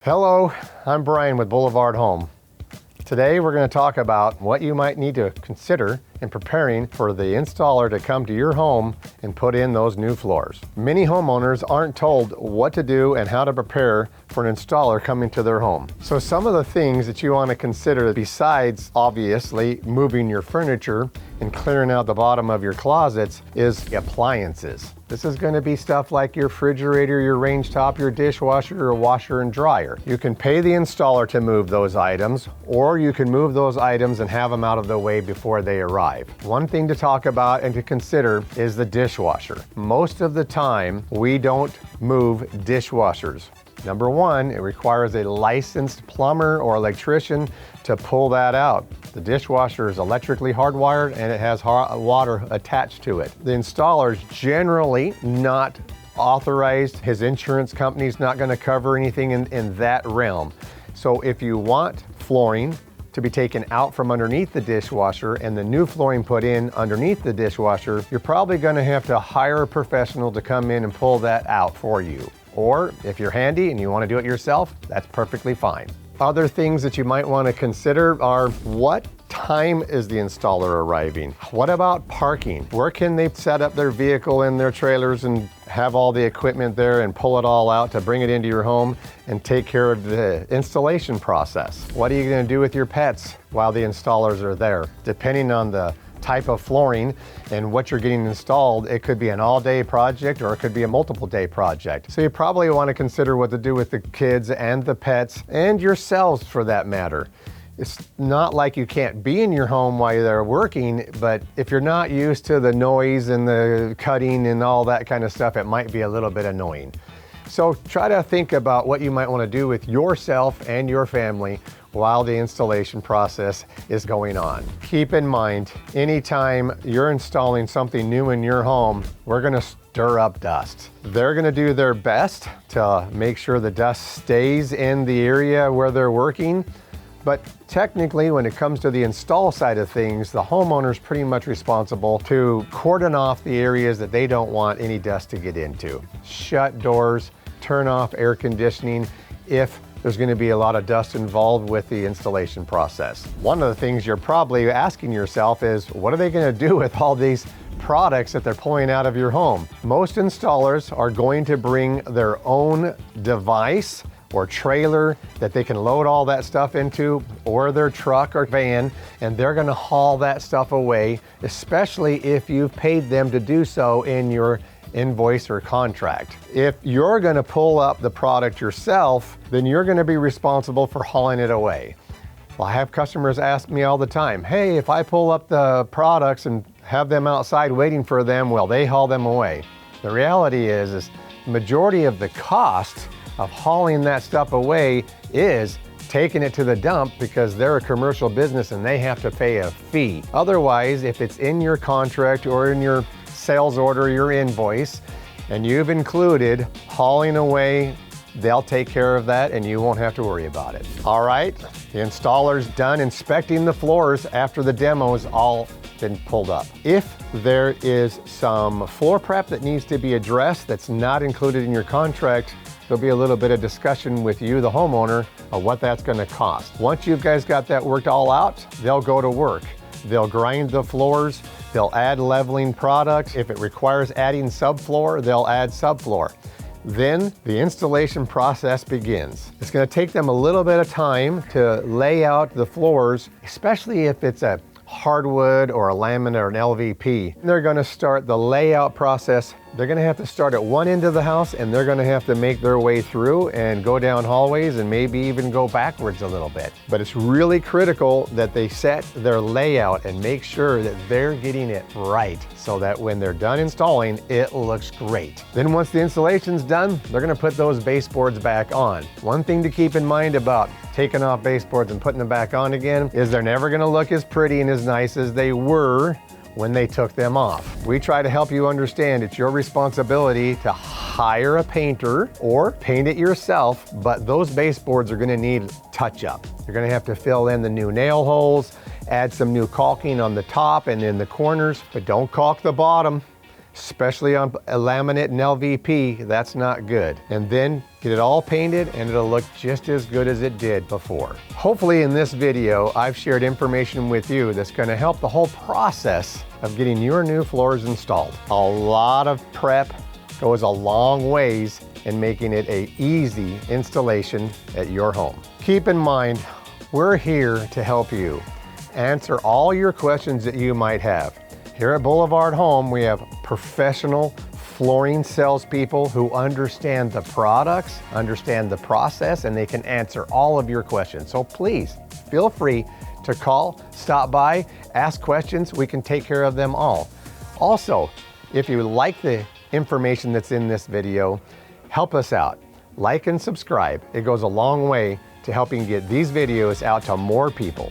Hello, I'm Brian with BlvdHome. Today we're going to talk about what you might need to consider in preparing for the installer to come to your home and put in those new floors. Many homeowners aren't told what to do and how to prepare for an installer coming to their home. So some of the things that you want to consider, besides obviously moving your furniture and clearing out the bottom of your closets, is appliances. This is going to be stuff like your refrigerator, your range top, your dishwasher, your washer and dryer. You can pay the installer to move those items, or you can move those items and have them out of the way before they arrive. One thing to talk about and to consider is the dishwasher. Most of the time, we don't move dishwashers. Number one, it requires a licensed plumber or electrician to pull that out. The dishwasher is electrically hardwired and it has water attached to it. The installer is generally not authorized. His insurance company is not going to cover anything in that realm. So if you want flooring to be taken out from underneath the dishwasher and the new flooring put in underneath the dishwasher, you're probably going to have to hire a professional to come in and pull that out for you. Or if you're handy and you want to do it yourself, that's perfectly fine. Other things that you might want to consider are, what time is the installer arriving? What about parking? Where can they set up their vehicle in their trailers and have all the equipment there and pull it all out to bring it into your home and take care of the installation process? What are you going to do with your pets while the installers are there? Depending on the type of flooring and what you're getting installed, it could be an all-day project or it could be a multiple-day project. So you probably want to consider what to do with the kids and the pets and yourselves for that matter. It's not like you can't be in your home while they're working, but if you're not used to the noise and the cutting and all that kind of stuff, it might be a little bit annoying. So try to think about what you might want to do with yourself and your family while the installation process is going on. Keep in mind, anytime you're installing something new in your home, we're going to stir up dust. They're going to do their best to make sure the dust stays in the area where they're working. But technically, when it comes to the install side of things, the homeowner is pretty much responsible to cordon off the areas that they don't want any dust to get into. Shut doors, turn off air conditioning if there's going to be a lot of dust involved with the installation process. One of the things you're probably asking yourself is, what are they going to do with all these products that they're pulling out of your home? Most installers are going to bring their own device or trailer that they can load all that stuff into, or their truck or van, and they're going to haul that stuff away, especially if you've paid them to do so in your invoice or contract. If you're going to pull up the product yourself, then you're going to be responsible for hauling it away. Well, I have customers ask me all the time, hey, if I pull up the products and have them outside waiting for them, will they haul them away? The reality is the majority of the cost of hauling that stuff away is taking it to the dump, because they're a commercial business and they have to pay a fee. Otherwise, if it's in your contract or in your sales order, your invoice, and you've included hauling away, they'll take care of that and you won't have to worry about it. All right, the installer's done inspecting the floors after the demo's all been pulled up. If there is some floor prep that needs to be addressed that's not included in your contract, there'll be a little bit of discussion with you, the homeowner, of what that's going to cost. Once you guys got that worked all out, they'll go to work. They'll grind the floors, they'll add leveling products. If it requires adding subfloor, they'll add subfloor. Then the installation process begins. It's going to take them a little bit of time to lay out the floors, especially if it's a hardwood or a laminate or an LVP. They're going to start the layout process. They're going to have to start at one end of the house and they're going to have to make their way through and go down hallways and maybe even go backwards a little bit. But it's really critical that they set their layout and make sure that they're getting it right so that when they're done installing, it looks great. Then once the installation's done, they're going to put those baseboards back on. One thing to keep in mind about taking off baseboards and putting them back on again is they're never going to look as pretty and as nice as they were when they took them off. We try to help you understand it's your responsibility to hire a painter or paint it yourself, but those baseboards are going to need touch up. You're going to have to fill in the new nail holes, add some new caulking on the top and in the corners, but don't caulk the bottom. especially on a laminate and LVP, that's not good. And then get it all painted and it'll look just as good as it did before. Hopefully in this video, I've shared information with you that's gonna help the whole process of getting your new floors installed. A lot of prep goes a long ways in making it an easy installation at your home. Keep in mind, we're here to help you answer all your questions that you might have. Here at BlvdHome, we have professional flooring salespeople who understand the products, understand the process, and they can answer all of your questions. So please feel free to call, stop by, ask questions. We can take care of them all. Also, if you like the information that's in this video, help us out. Like and subscribe. It goes a long way to helping get these videos out to more people.